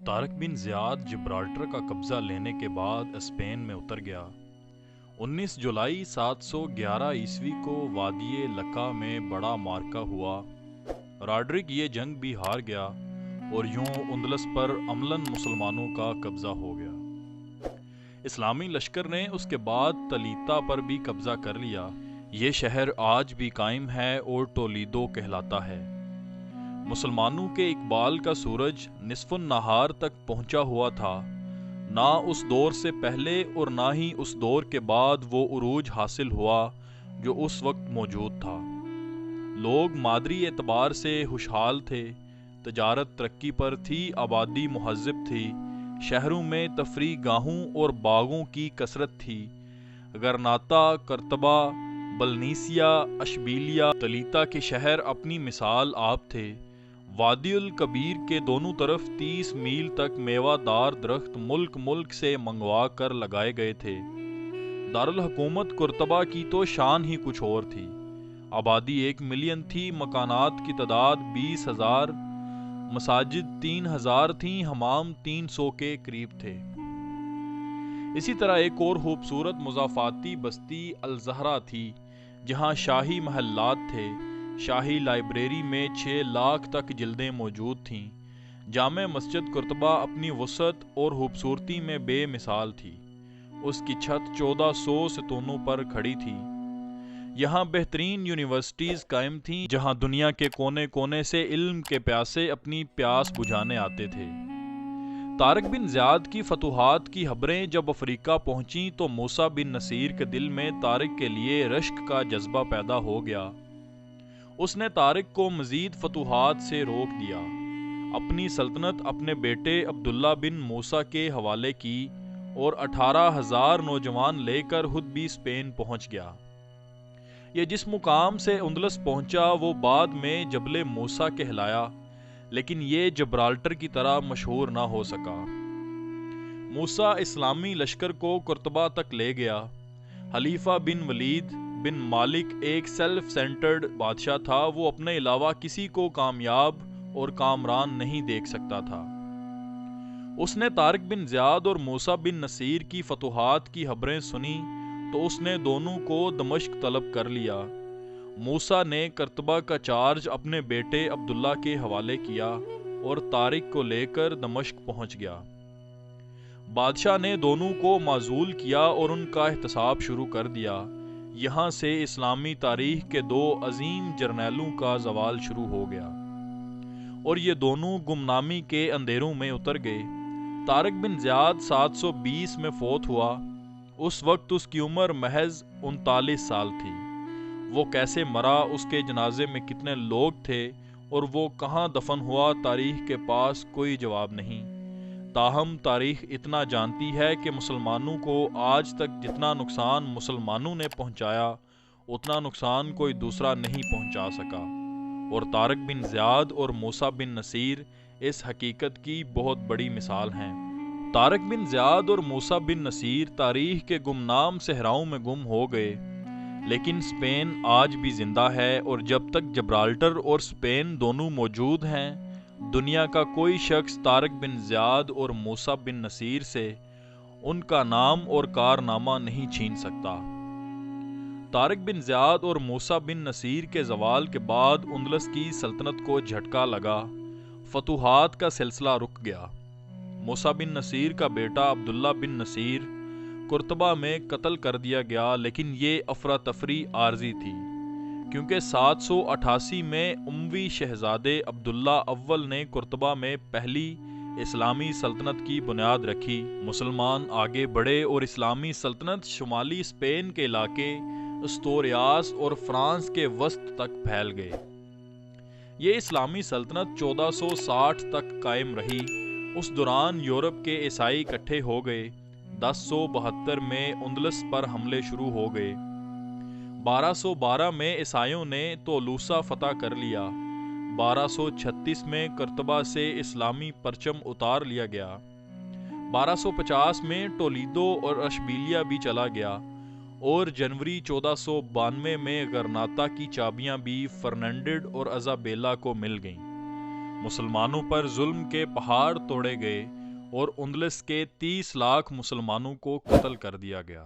طارق بن زیاد جبرالٹر کا قبضہ لینے کے بعد اسپین میں اتر گیا۔ 19 جولائی 711 عیسوی کو وادی لکا میں بڑا معرکہ ہوا۔ راڈرک یہ جنگ بھی ہار گیا اور یوں اندلس پر عملاً مسلمانوں کا قبضہ ہو گیا۔ اسلامی لشکر نے اس کے بعد تلیتا پر بھی قبضہ کر لیا۔ یہ شہر آج بھی قائم ہے اور ٹولیدو کہلاتا ہے۔ مسلمانوں کے اقبال کا سورج نصف النہار تک پہنچا ہوا تھا۔ نہ اس دور سے پہلے اور نہ ہی اس دور کے بعد وہ عروج حاصل ہوا جو اس وقت موجود تھا۔ لوگ مادری اعتبار سے خوشحال تھے، تجارت ترقی پر تھی، آبادی مہذب تھی، شہروں میں تفریح گاہوں اور باغوں کی کثرت تھی۔ غرناطہ، قرطبہ، بلنیسیا، اشبیلیا، تلیتا کے شہر اپنی مثال آپ تھے۔ وادی الکبیر کے دونوں طرف 30 میل تک میوہ دار درخت ملک سے منگوا کر لگائے گئے تھے۔ دارالحکومت قرطبہ کی تو شان ہی کچھ اور تھی۔ آبادی 1 ملین تھی، مکانات کی تعداد 20,000، مساجد 3,000 تھیں، حمام 300 کے قریب تھے۔ اسی طرح ایک اور خوبصورت مضافاتی بستی الزہرہ تھی جہاں شاہی محلات تھے۔ شاہی لائبریری میں 6 لاکھ تک جلدیں موجود تھیں۔ جامع مسجد قرطبہ اپنی وسعت اور خوبصورتی میں بے مثال تھی۔ اس کی چھت 1400 ستونوں پر کھڑی تھی۔ یہاں بہترین یونیورسٹیز قائم تھیں جہاں دنیا کے کونے کونے سے علم کے پیاسے اپنی پیاس بجھانے آتے تھے۔ طارق بن زیاد کی فتوحات کی خبریں جب افریقہ پہنچیں تو موسیٰ بن نصیر کے دل میں طارق کے لیے رشک کا جذبہ پیدا ہو گیا۔ اس نے طارق کو مزید فتوحات سے روک دیا، اپنی سلطنت اپنے بیٹے عبداللہ بن موسیٰ کے حوالے کی اور 18,000 نوجوان لے کر خود بھی اسپین پہنچ گیا۔ یہ جس مقام سے اندلس پہنچا وہ بعد میں جبل موسیٰ کہلایا، لیکن یہ جبرالٹر کی طرح مشہور نہ ہو سکا۔ موسیٰ اسلامی لشکر کو قرطبہ تک لے گیا۔ خلیفہ بن ولید بن مالک ایک سیلف سینٹرڈ بادشاہ تھا، وہ اپنے علاوہ کسی کو کامیاب اور کامران نہیں دیکھ سکتا تھا۔ اس نے طارق بن زیاد اور موسیٰ بن نصیر کی فتوحات کی خبریں سنی تو اس نے دونوں کو دمشق طلب کر لیا۔ موسیٰ نے قرطبہ کا چارج اپنے بیٹے عبداللہ کے حوالے کیا اور طارق کو لے کر دمشق پہنچ گیا۔ بادشاہ نے دونوں کو معزول کیا اور ان کا احتساب شروع کر دیا۔ یہاں سے اسلامی تاریخ کے 2 عظیم جرنیلوں کا زوال شروع ہو گیا اور یہ دونوں گمنامی کے اندھیروں میں اتر گئے۔ طارق بن زیاد 720 میں فوت ہوا۔ اس وقت اس کی عمر محض 39 سال تھی۔ وہ کیسے مرا، اس کے جنازے میں کتنے لوگ تھے اور وہ کہاں دفن ہوا، تاریخ کے پاس کوئی جواب نہیں۔ تاہم تاریخ اتنا جانتی ہے کہ مسلمانوں کو آج تک جتنا نقصان مسلمانوں نے پہنچایا اتنا نقصان کوئی دوسرا نہیں پہنچا سکا، اور طارق بن زیاد اور موسیٰ بن نصیر اس حقیقت کی بہت بڑی مثال ہیں۔ طارق بن زیاد اور موسیٰ بن نصیر تاریخ کے گمنام صحراؤں میں گم ہو گئے، لیکن اسپین آج بھی زندہ ہے، اور جب تک جبرالٹر اور اسپین دونوں موجود ہیں دنیا کا کوئی شخص طارق بن زیاد اور موسیٰ بن نصیر سے ان کا نام اور کارنامہ نہیں چھین سکتا۔ طارق بن زیاد اور موسیٰ بن نصیر کے زوال کے بعد اندلس کی سلطنت کو جھٹکا لگا، فتوحات کا سلسلہ رک گیا۔ موسیٰ بن نصیر کا بیٹا عبداللہ بن نصیر قرطبہ میں قتل کر دیا گیا، لیکن یہ افراتفری عارضی تھی، کیونکہ 788 میں اموی شہزادے عبداللہ اول نے قرطبہ میں پہلی اسلامی سلطنت کی بنیاد رکھی۔ مسلمان آگے بڑھے اور اسلامی سلطنت شمالی اسپین کے علاقے استوریاس اور فرانس کے وسط تک پھیل گئے۔ یہ اسلامی سلطنت 1460 تک قائم رہی۔ اس دوران یورپ کے عیسائی اکٹھے ہو گئے۔ 1072 میں اندلس پر حملے شروع ہو گئے۔ 1212 میں عیسائیوں نے تولوسا فتح کر لیا۔ 1236 میں قرطبہ سے اسلامی پرچم اتار لیا گیا۔ 1250 میں ٹولیدو اور اشبیلیا بھی چلا گیا، اور جنوری 1492 میں غرناطہ کی چابیاں بھی فرنانڈڈ اور ایزابیلا کو مل گئیں۔ مسلمانوں پر ظلم کے پہاڑ توڑے گئے اور اندلس کے 30 لاکھ مسلمانوں کو قتل کر دیا گیا۔